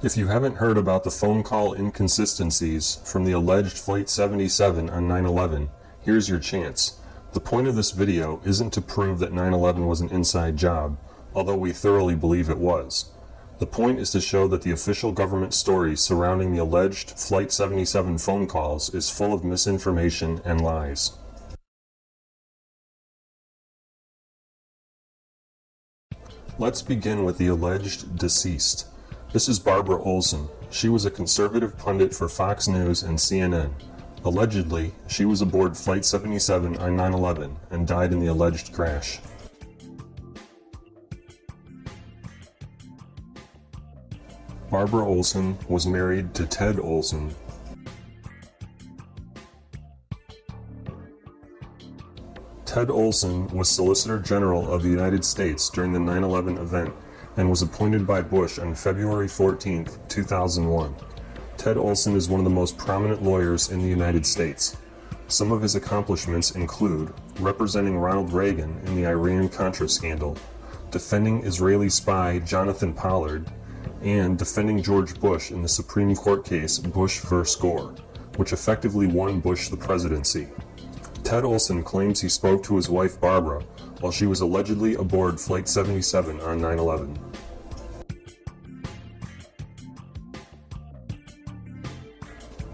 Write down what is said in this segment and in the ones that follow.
If you haven't heard about the phone call inconsistencies from the alleged Flight 77 on 9/11, here's your chance. The point of this video isn't to prove that 9/11 was an inside job, although we thoroughly believe it was. The point is to show that the official government story surrounding the alleged Flight 77 phone calls is full of misinformation and lies. Let's begin with the alleged deceased. This is Barbara Olson. She was a conservative pundit for Fox News and CNN. Allegedly, she was aboard Flight 77 on 9/11 and died in the alleged crash. Barbara Olson was married to Ted Olson. Ted Olson was Solicitor General of the United States during the 9/11 event and was appointed by Bush on February 14, 2001. Ted Olson is one of the most prominent lawyers in the United States. Some of his accomplishments include representing Ronald Reagan in the Iran-Contra scandal, defending Israeli spy Jonathan Pollard, and defending George Bush in the Supreme Court case Bush v. Gore, which effectively won Bush the presidency. Ted Olson claims he spoke to his wife Barbara while she was allegedly aboard Flight 77 on 9/11.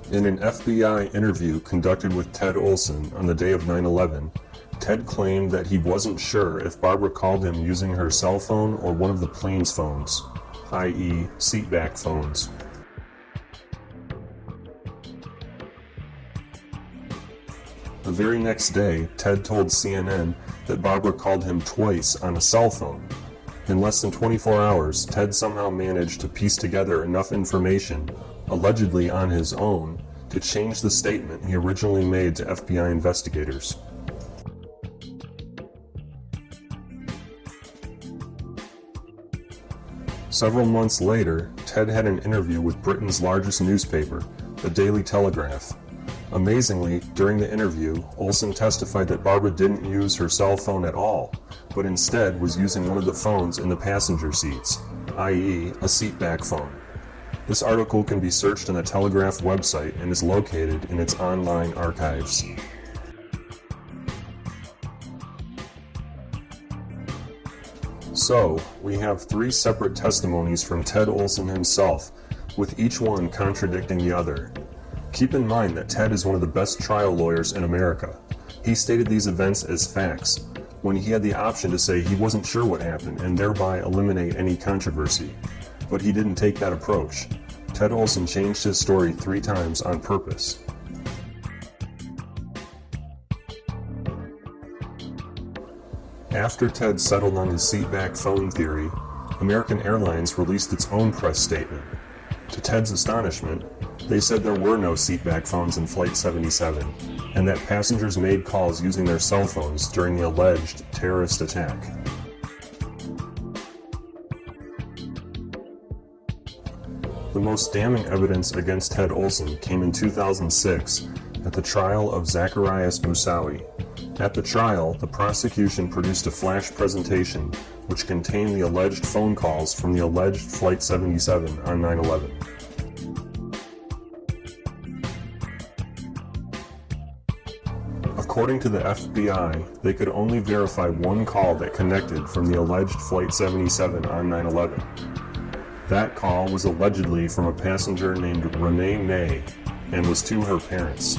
In an FBI interview conducted with Ted Olson on the day of 9/11, Ted claimed that he wasn't sure if Barbara called him using her cell phone or one of the plane's phones, i.e. seatback phones. The very next day, Ted told CNN that Barbara called him twice on a cell phone. In less than 24 hours, Ted somehow managed to piece together enough information, allegedly on his own, to change the statement he originally made to FBI investigators. Several months later, Ted had an interview with Britain's largest newspaper, the Daily Telegraph. Amazingly, during the interview, Olson testified that Barbara didn't use her cell phone at all, but instead was using one of the phones in the passenger seats, i.e. a seatback phone. This article can be searched on the Telegraph website and is located in its online archives. So, we have three separate testimonies from Ted Olson himself, with each one contradicting the other. Keep in mind that Ted is one of the best trial lawyers in America. He stated these events as facts, when he had the option to say he wasn't sure what happened and thereby eliminate any controversy. But he didn't take that approach. Ted Olson changed his story 3 times on purpose. After Ted settled on his seatback phone theory, American Airlines released its own press statement. To Ted's astonishment, they said there were no seatback phones in Flight 77, and that passengers made calls using their cell phones during the alleged terrorist attack. The most damning evidence against Ted Olson came in 2006 at the trial of Zacarias Moussaoui. At the trial, the prosecution produced a flash presentation which contained the alleged phone calls from the alleged Flight 77 on 9/11. According to the FBI, they could only verify one call that connected from the alleged Flight 77 on 9/11. That call was allegedly from a passenger named Renee May and was to her parents.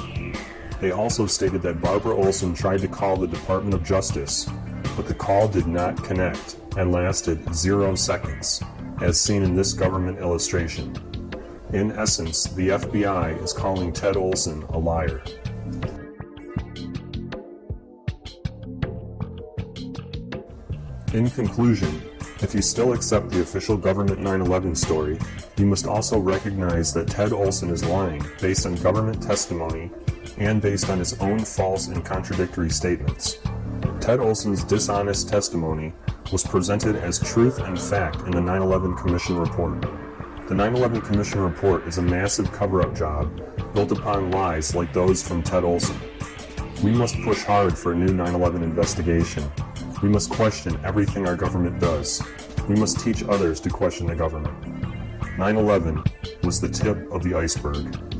They also stated that Barbara Olson tried to call the Department of Justice, but the call did not connect and lasted 0 seconds, as seen in this government illustration. In essence, the FBI is calling Ted Olson a liar. In conclusion, if you still accept the official government 9/11 story, you must also recognize that Ted Olson is lying based on government testimony and based on his own false and contradictory statements. Ted Olson's dishonest testimony was presented as truth and fact in the 9/11 Commission report. The 9/11 Commission report is a massive cover-up job built upon lies like those from Ted Olson. We must push hard for a new 9/11 investigation. We must question everything our government does. We must teach others to question the government. 9/11 was the tip of the iceberg.